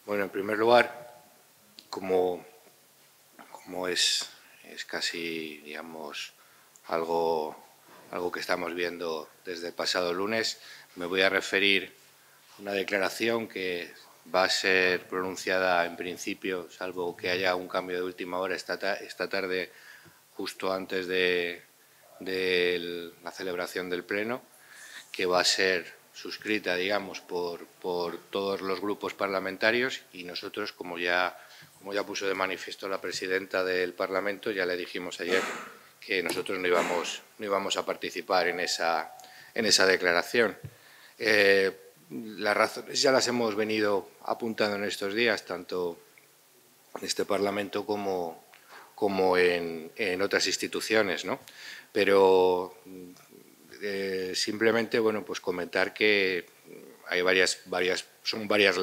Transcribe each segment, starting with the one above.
Bueno, en primer lugar, como es casi, digamos, algo que estamos viendo desde el pasado lunes, me voy a referir a una declaración que va a ser pronunciada en principio, salvo que haya un cambio de última hora esta tarde, justo antes de la celebración del Pleno, que va a ser suscrita, digamos, por todos los grupos parlamentarios, y nosotros, como ya puso de manifiesto la presidenta del Parlamento, ya le dijimos ayer que nosotros no íbamos a participar en esa declaración. Las razones ya las hemos venido apuntando en estos días, tanto en este Parlamento como en otras instituciones, ¿no? Pero simplemente, bueno, pues comentar que hay son varias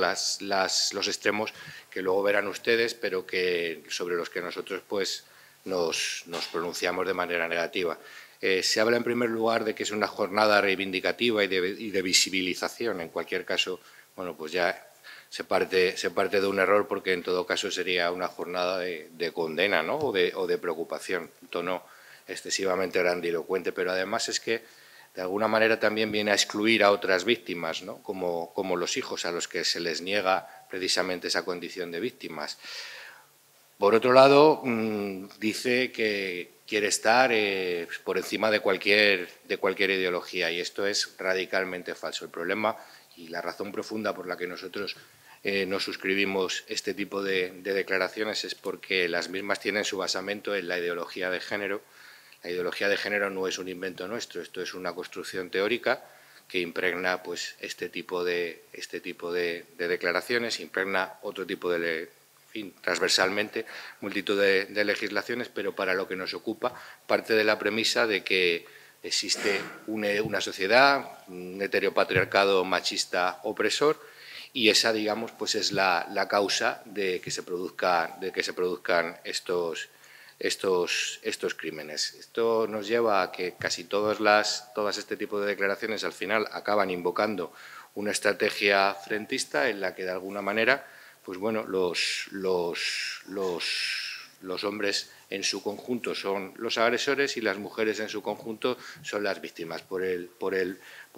los extremos que luego verán ustedes, pero que sobre los que nosotros pues nos pronunciamos de manera negativa. Se habla en primer lugar de que es una jornada reivindicativa y de visibilización. En cualquier caso, bueno, pues ya se parte de un error, porque en todo caso sería una jornada de condena, ¿no? o de preocupación, un tono excesivamente grandilocuente, pero además es que de alguna manera también viene a excluir a otras víctimas, ¿no? como los hijos, a los que se les niega precisamente esa condición de víctimas. Por otro lado, dice que quiere estar por encima de cualquier ideología, y esto es radicalmente falso. El problema y la razón profunda por la que nosotros no suscribimos este tipo de declaraciones es porque las mismas tienen su basamento en la ideología de género. La ideología de género no es un invento nuestro, esto es una construcción teórica que impregna pues, este tipo de declaraciones, impregna otro tipo de, transversalmente, multitud de legislaciones, pero para lo que nos ocupa parte de la premisa de que existe una sociedad, un heteropatriarcado machista opresor, y esa, digamos, pues es la causa de que se produzcan estos crímenes. Esto nos lleva a que casi todas este tipo de declaraciones al final acaban invocando una estrategia frentista en la que de alguna manera pues bueno, los hombres en su conjunto son los agresores y las mujeres en su conjunto son las víctimas. Por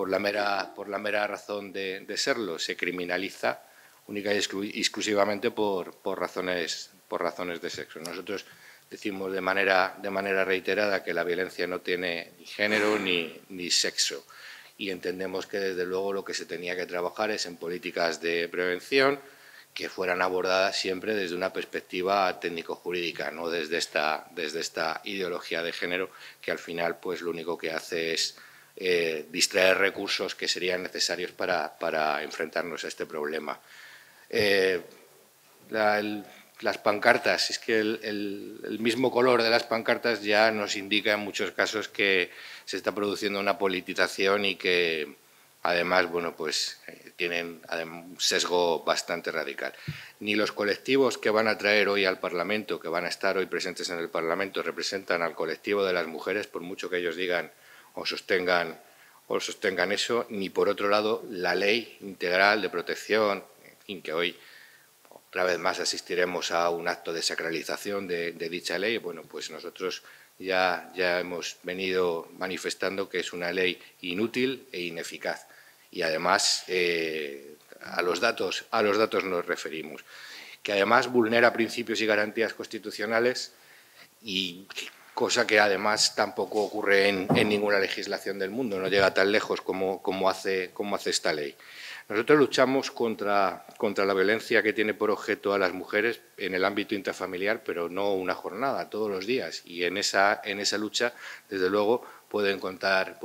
la mera razón de serlo, se criminaliza única y exclusivamente por razones de sexo. Nosotros decimos de manera reiterada que la violencia no tiene ni género ni sexo, y entendemos que desde luego lo que se tenía que trabajar es en políticas de prevención que fueran abordadas siempre desde una perspectiva técnico-jurídica, no desde esta ideología de género, que al final pues lo único que hace es distraer recursos que serían necesarios para enfrentarnos a este problema. Las pancartas, es que el mismo color de las pancartas ya nos indica en muchos casos que se está produciendo una politización y que además, bueno, pues tienen un sesgo bastante radical. Ni los colectivos que van a traer hoy al Parlamento, que van a estar hoy presentes en el Parlamento, representan al colectivo de las mujeres, por mucho que ellos digan o sostengan eso, ni por otro lado la Ley Integral de Protección, en fin, que hoy otra vez más asistiremos a un acto de sacralización de dicha ley. Bueno, pues nosotros ya hemos venido manifestando que es una ley inútil e ineficaz. Y además a los datos nos referimos, que además vulnera principios y garantías constitucionales, y cosa que además tampoco ocurre en ninguna legislación del mundo, no llega tan lejos como hace esta ley. Nosotros luchamos contra la violencia que tiene por objeto a las mujeres en el ámbito intrafamiliar, pero no una jornada, todos los días. Y en esa lucha, desde luego, pueden contar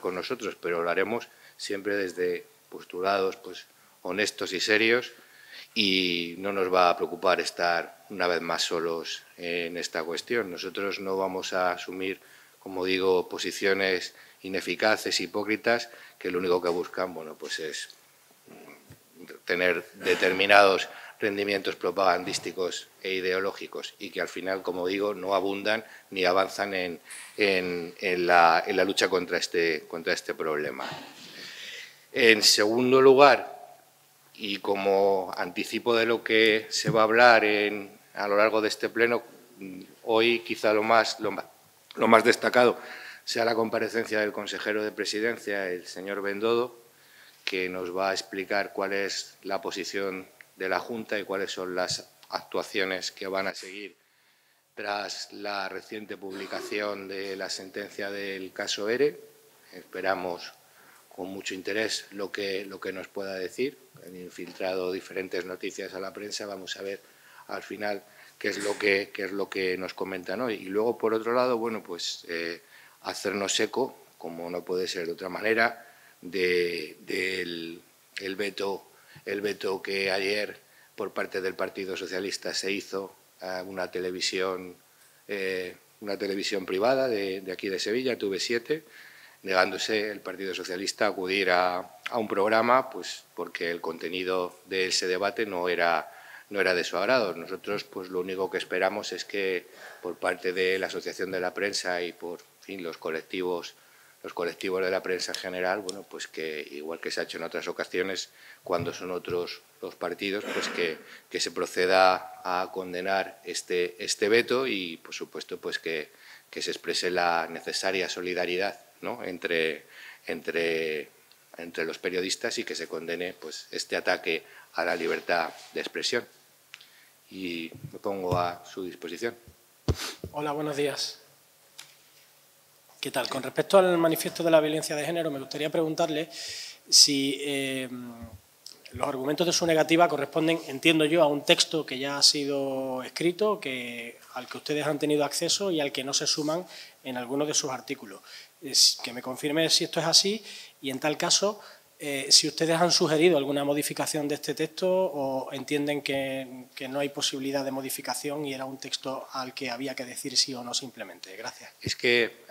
con nosotros, pero lo haremos siempre desde postulados pues, honestos y serios, y no nos va a preocupar estar una vez más solos en esta cuestión. Nosotros no vamos a asumir, como digo, posiciones ineficaces, hipócritas, que lo único que buscan, bueno, pues es tener determinados rendimientos propagandísticos e ideológicos, y que al final, como digo, no abundan ni avanzan en la lucha contra este problema. En segundo lugar, Y como anticipo de lo que se va a hablar a lo largo de este pleno, hoy quizá lo más destacado sea la comparecencia del consejero de Presidencia, el señor Bendodo, que nos va a explicar cuál es la posición de la Junta y cuáles son las actuaciones que van a seguir tras la reciente publicación de la sentencia del caso ERE. Esperamos con mucho interés lo que nos pueda decir. Han infiltrado diferentes noticias a la prensa. Vamos a ver al final qué es lo que nos comentan hoy. Y luego, por otro lado, bueno, pues hacernos eco, como no puede ser de otra manera, del veto que ayer por parte del Partido Socialista se hizo a una televisión privada de aquí de Sevilla, TV7, negándose el Partido Socialista a acudir a un programa, pues porque el contenido de ese debate no era de su agrado. Nosotros, pues lo único que esperamos es que por parte de la Asociación de la Prensa y por los colectivos de la prensa en general, bueno, pues que igual que se ha hecho en otras ocasiones, cuando son otros los partidos, pues que se proceda a condenar este veto y, por supuesto, pues que se exprese la necesaria solidaridad, ¿no?, entre los periodistas y que se condene pues este ataque a la libertad de expresión. Y me pongo a su disposición. Hola, buenos días. ¿Qué tal? Con respecto al manifiesto de la violencia de género, me gustaría preguntarle si los argumentos de su negativa corresponden, entiendo yo, a un texto que ya ha sido escrito, al que ustedes han tenido acceso y al que no se suman en algunos de sus artículos. Que me confirme si esto es así y, en tal caso, si ustedes han sugerido alguna modificación de este texto o entienden que no hay posibilidad de modificación y era un texto al que había que decir sí o no simplemente. Gracias. Es que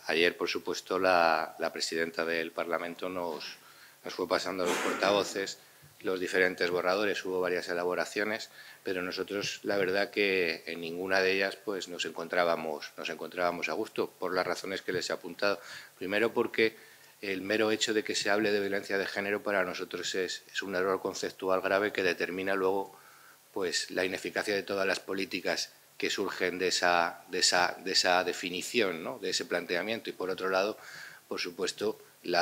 ayer, por supuesto, la presidenta del Parlamento nos fue pasando a los portavoces los diferentes borradores. Hubo varias elaboraciones, pero nosotros, la verdad, que en ninguna de ellas pues nos encontrábamos a gusto, por las razones que les he apuntado. Primero, porque el mero hecho de que se hable de violencia de género para nosotros es un error conceptual grave que determina luego pues la ineficacia de todas las políticas que surgen de esa definición, ¿no?, de ese planteamiento. Y, por otro lado, por supuesto, en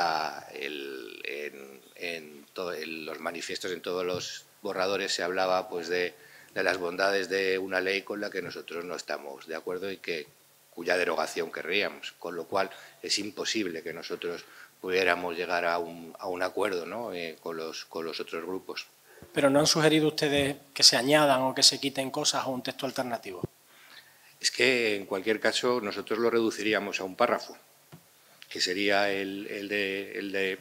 los manifiestos, en todos los borradores, se hablaba pues de las bondades de una ley con la que nosotros no estamos de acuerdo y cuya derogación querríamos, con lo cual es imposible que nosotros pudiéramos llegar a un acuerdo, ¿no?, con los otros grupos. ¿Pero no han sugerido ustedes que se añadan o que se quiten cosas a un texto alternativo? Es que, en cualquier caso, nosotros lo reduciríamos a un párrafo, que sería el de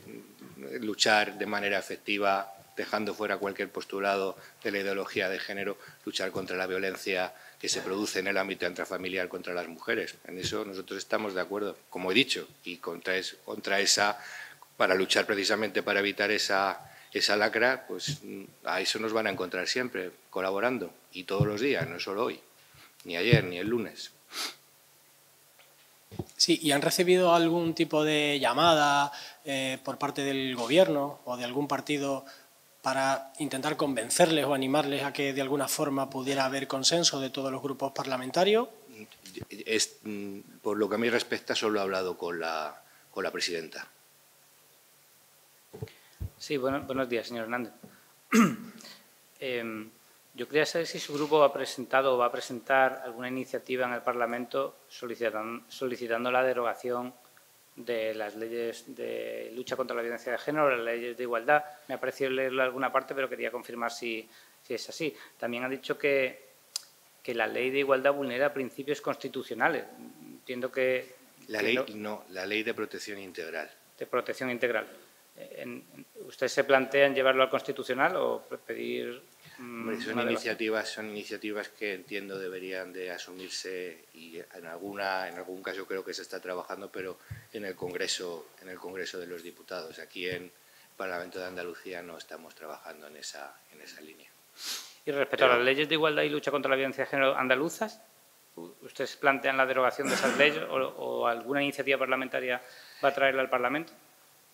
luchar de manera efectiva, dejando fuera cualquier postulado de la ideología de género, luchar contra la violencia que se produce en el ámbito intrafamiliar contra las mujeres. En eso nosotros estamos de acuerdo, como he dicho, y para luchar precisamente para evitar esa lacra, pues a eso nos van a encontrar siempre, colaborando, y todos los días, no solo hoy, ni ayer, ni el lunes. Sí, ¿y han recibido algún tipo de llamada por parte del Gobierno o de algún partido para intentar convencerles o animarles a que de alguna forma pudiera haber consenso de todos los grupos parlamentarios? Por lo que a mí respecta, solo he hablado con la presidenta. Sí, buenos días, señor Hernández. Yo quería saber si su grupo ha presentado o va a presentar alguna iniciativa en el Parlamento solicitando la derogación de las leyes de lucha contra la violencia de género, las leyes de igualdad. Me ha parecido leerlo en alguna parte, pero quería confirmar si es así. También ha dicho que la ley de igualdad vulnera principios constitucionales. Entiendo que... La ley de protección integral. De protección integral. ¿Ustedes se plantean llevarlo al Constitucional o pedir...? Son iniciativas que entiendo deberían de asumirse y en algún caso creo que se está trabajando, pero en el Congreso de los Diputados. Aquí en el Parlamento de Andalucía no estamos trabajando en esa línea. Y respecto a las leyes de igualdad y lucha contra la violencia de género andaluzas, ¿ustedes plantean la derogación de esas leyes o alguna iniciativa parlamentaria va a traerla al Parlamento?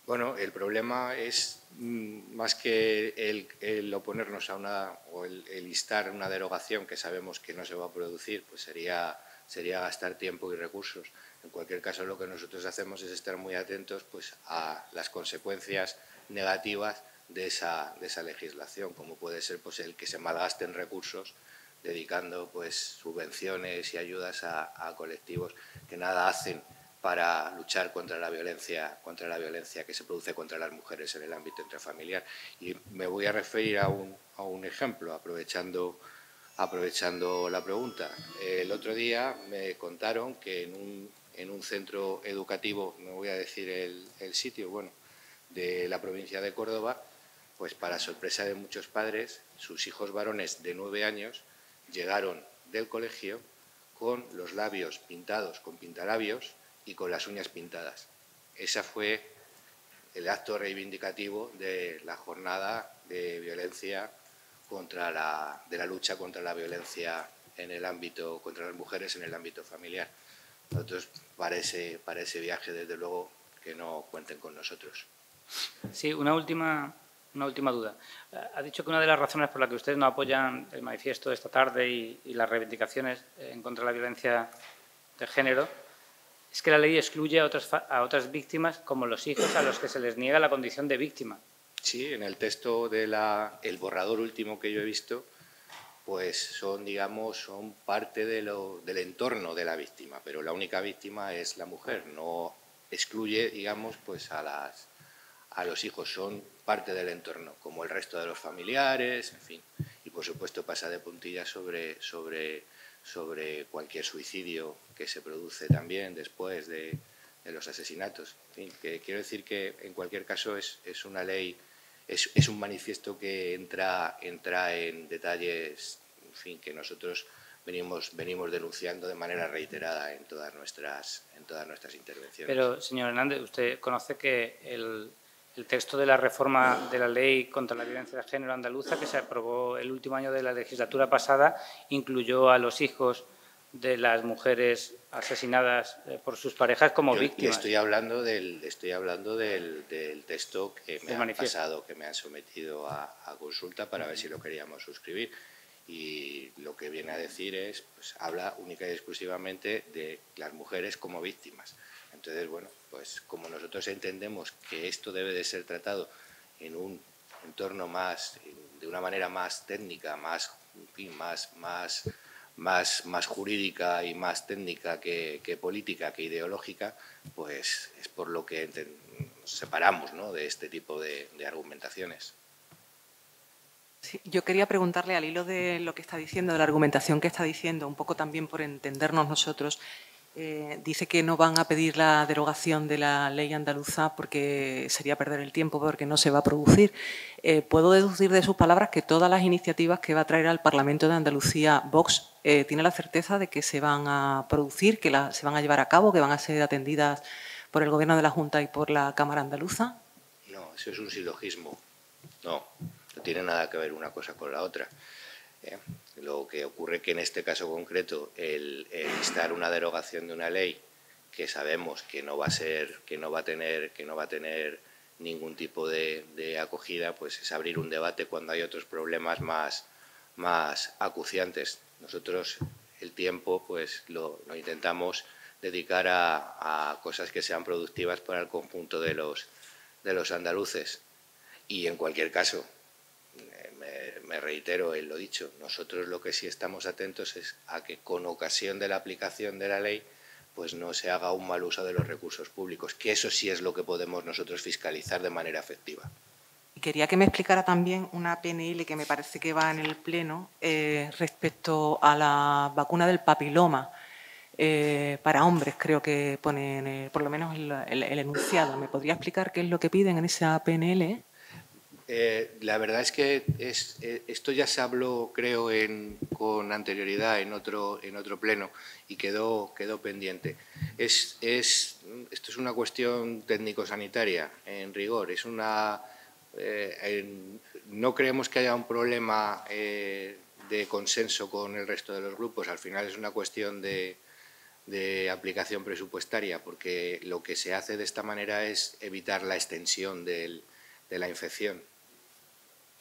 Bueno, el problema es más que el oponernos a o el instar una derogación que sabemos que no se va a producir, pues sería gastar tiempo y recursos. En cualquier caso, lo que nosotros hacemos es estar muy atentos pues, a las consecuencias negativas de esa legislación, como puede ser pues, el que se malgasten recursos dedicando pues, subvenciones y ayudas a colectivos que nada hacen para luchar contra la violencia que se produce contra las mujeres en el ámbito intrafamiliar. Y me voy a referir a un ejemplo, aprovechando la pregunta. El otro día me contaron que en un centro educativo, no voy a decir el sitio, bueno, de la provincia de Córdoba, pues para sorpresa de muchos padres, sus hijos varones de 9 años llegaron del colegio con los labios pintados con pintalabios y con las uñas pintadas. Ese fue el acto reivindicativo de la jornada de violencia de la lucha contra la violencia en el ámbito, contra las mujeres en el ámbito familiar. Nosotros para ese viaje, desde luego, que no cuenten con nosotros. Sí, una última duda. Ha dicho que una de las razones por las que ustedes no apoyan el manifiesto de esta tarde y las reivindicaciones en contra de la violencia de género es que la ley excluye a otras víctimas, como los hijos a los que se les niega la condición de víctima. Sí, en el texto el borrador último que yo he visto, pues son parte del entorno de la víctima, pero la única víctima es la mujer, no excluye, pues a los hijos, son parte del entorno, como el resto de los familiares, en fin, y por supuesto pasa de puntillas sobre cualquier suicidio que se produce también después de los asesinatos. En fin, que quiero decir que en cualquier caso es una ley, es un manifiesto que entra en detalles, en fin, que nosotros venimos denunciando de manera reiterada en todas nuestras intervenciones. Pero, señor Hernández, usted conoce que el texto de la reforma de la Ley contra la Violencia de Género andaluza, que se aprobó el último año de la legislatura pasada, incluyó a los hijos de las mujeres asesinadas por sus parejas como víctimas. Estoy hablando del texto que me han pasado, que me han sometido a consulta para ver si lo queríamos suscribir. Y lo que viene a decir es, pues habla única y exclusivamente de las mujeres como víctimas. Entonces, bueno, pues como nosotros entendemos que esto debe de ser tratado en un entorno de una manera más técnica, más jurídica y más técnica que política, que ideológica, pues es por lo que nos separamos, ¿no?, de este tipo de argumentaciones. Sí, yo quería preguntarle, al hilo de lo que está diciendo, de la argumentación que está diciendo, un poco también por entendernos nosotros, dice que no van a pedir la derogación de la ley andaluza porque sería perder el tiempo, porque no se va a producir. Puedo deducir de sus palabras que todas las iniciativas que va a traer al Parlamento de Andalucía Vox tiene la certeza de que se van a producir, que se van a llevar a cabo, que van a ser atendidas por el Gobierno de la Junta y por la Cámara Andaluza. No, eso es un silogismo. No tiene nada que ver una cosa con la otra. Lo que ocurre que en este caso concreto el instar una derogación de una ley que sabemos que no va a tener ningún tipo de acogida, pues es abrir un debate cuando hay otros problemas más acuciantes. Nosotros el tiempo pues lo intentamos dedicar a cosas que sean productivas para el conjunto de los andaluces. Y en cualquier caso, me reitero en lo dicho, nosotros lo que sí estamos atentos es a que con ocasión de la aplicación de la ley pues no se haga un mal uso de los recursos públicos, que eso sí es lo que podemos nosotros fiscalizar de manera efectiva. Y quería que me explicara también una PNL que me parece que va en el Pleno respecto a la vacuna del papiloma para hombres, creo que pone por lo menos el enunciado. ¿Me podría explicar qué es lo que piden en esa PNL? La verdad es que esto ya se habló, creo, con anterioridad en otro pleno y quedó pendiente. Esto es una cuestión técnico-sanitaria, en rigor. No creemos que haya un problema de consenso con el resto de los grupos. Al final es una cuestión de de aplicación presupuestaria, porque lo que se hace de esta manera es evitar la extensión de la infección.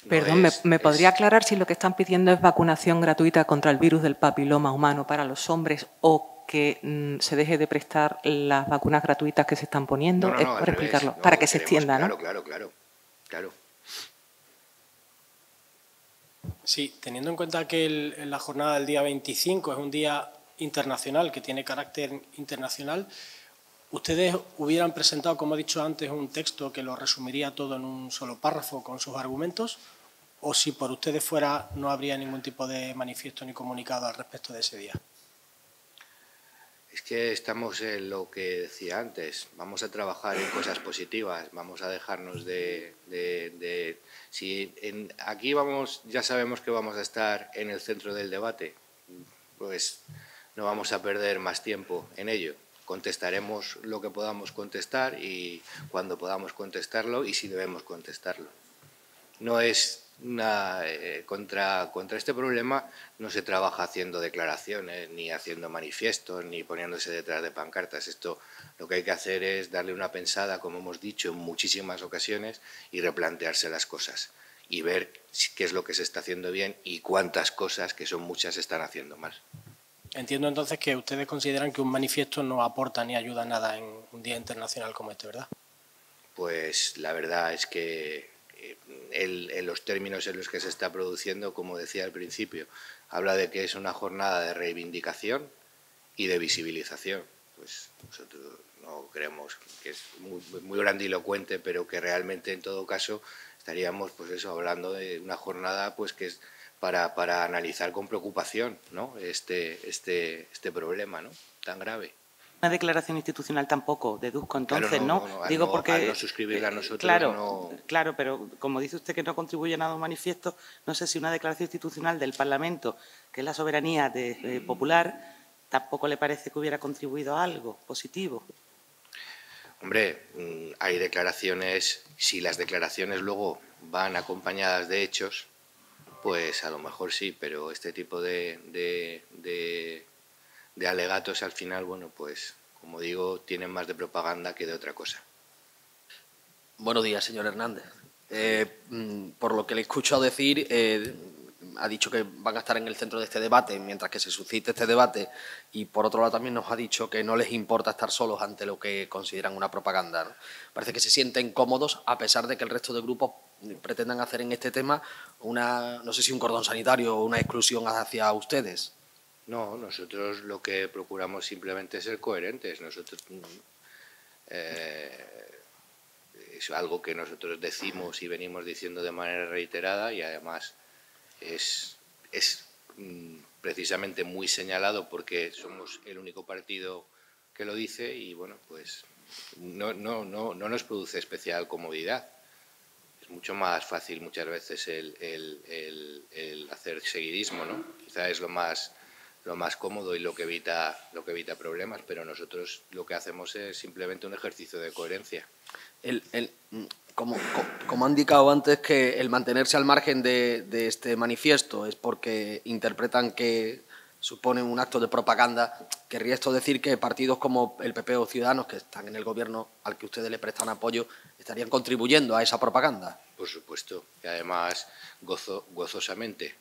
Perdón, ¿me podría aclarar si lo que están pidiendo es vacunación gratuita contra el virus del papiloma humano para los hombres o que se deje de prestar las vacunas gratuitas que se están poniendo? No, es al para explicarlo, revés. para que se extienda, ¿no? Claro. Sí, teniendo en cuenta que la jornada del día 25 es un día internacional, que tiene carácter internacional, ¿ustedes hubieran presentado, como he dicho antes, un texto que lo resumiría todo en un solo párrafo con sus argumentos? ¿O si por ustedes fuera no habría ningún tipo de manifiesto ni comunicado al respecto de ese día? Es que estamos en lo que decía antes, vamos a trabajar en cosas positivas, vamos a dejarnos si aquí ya sabemos que vamos a estar en el centro del debate, pues no vamos a perder más tiempo en ello. Contestaremos lo que podamos contestar y cuando podamos contestarlo y si debemos contestarlo. No es contra este problema no se trabaja haciendo declaraciones, ni haciendo manifiestos, ni poniéndose detrás de pancartas. Esto lo que hay que hacer es darle una pensada, como hemos dicho en muchísimas ocasiones, y replantearse las cosas y ver qué es lo que se está haciendo bien y cuántas cosas, que son muchas, se están haciendo mal. Entiendo entonces que ustedes consideran que un manifiesto no aporta ni ayuda a nada en un día internacional como este, ¿verdad? Pues la verdad es que en los términos en los que se está produciendo, como decía al principio, habla de que es una jornada de reivindicación y de visibilización. Pues nosotros no creemos que es muy grandilocuente, pero que realmente en todo caso estaríamos pues eso, hablando de una jornada pues que es para analizar con preocupación, ¿no? este problema, ¿no?, tan grave. Una declaración institucional tampoco, deduzco entonces, claro, ¿no? Digo porque al no suscribirla nosotros Claro, pero como dice usted que no contribuye a nada a un manifiesto, no sé si una declaración institucional del Parlamento, que es la soberanía popular, tampoco le parece que hubiera contribuido a algo positivo. Hombre, hay declaraciones, si las declaraciones luego van acompañadas de hechos, pues a lo mejor sí, pero este tipo de alegatos al final, bueno, pues como digo, tienen más de propaganda que de otra cosa. Buenos días, señor Hernández. Por lo que le he escuchado decir, ha dicho que van a estar en el centro de este debate mientras que se suscite este debate y, por otro lado, también nos ha dicho que no les importa estar solos ante lo que consideran una propaganda, ¿no? Parece que se sienten cómodos a pesar de que el resto de grupos pretendan hacer en este tema no sé si un cordón sanitario o una exclusión hacia ustedes. No, nosotros lo que procuramos simplemente es ser coherentes. Nosotros es algo que nosotros decimos y venimos diciendo de manera reiterada y además es precisamente muy señalado porque somos el único partido que lo dice y bueno, pues no nos produce especial comodidad. Es mucho más fácil muchas veces el hacer seguidismo, ¿no? Quizá es lo más cómodo y lo que evita problemas, pero nosotros lo que hacemos es simplemente un ejercicio de coherencia. Como ha indicado antes, que el mantenerse al margen de este manifiesto es porque interpretan que supone un acto de propaganda. Querría esto decir que partidos como el PP o Ciudadanos, que están en el Gobierno al que ustedes le prestan apoyo, estarían contribuyendo a esa propaganda. Por supuesto, y además gozosamente.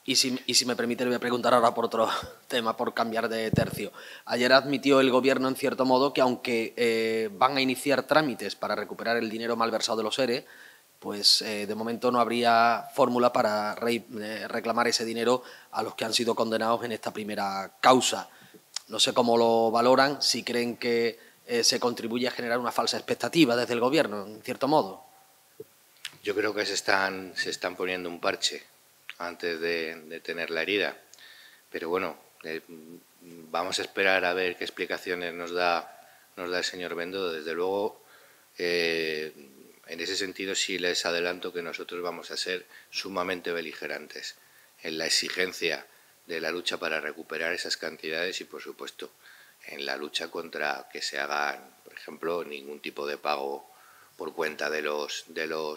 Y si me permite, le voy a preguntar ahora por otro tema, por cambiar de tercio. Ayer admitió el Gobierno, en cierto modo, que aunque van a iniciar trámites para recuperar el dinero malversado de los ERE, pues de momento no habría fórmula para reclamar ese dinero a los que han sido condenados en esta primera causa. No sé cómo lo valoran, si creen que se contribuye a generar una falsa expectativa desde el Gobierno, en cierto modo. Yo creo que se están poniendo un parche antes de tener la herida. Pero bueno, vamos a esperar a ver qué explicaciones nos da el señor Bendodo. Desde luego, en ese sentido sí les adelanto que nosotros vamos a ser sumamente beligerantes en la exigencia de la lucha para recuperar esas cantidades y, por supuesto, en la lucha contra que se hagan, por ejemplo, ningún tipo de pago por cuenta de los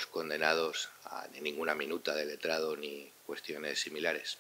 condenados, ni ninguna minuta de letrado ni cuestiones similares.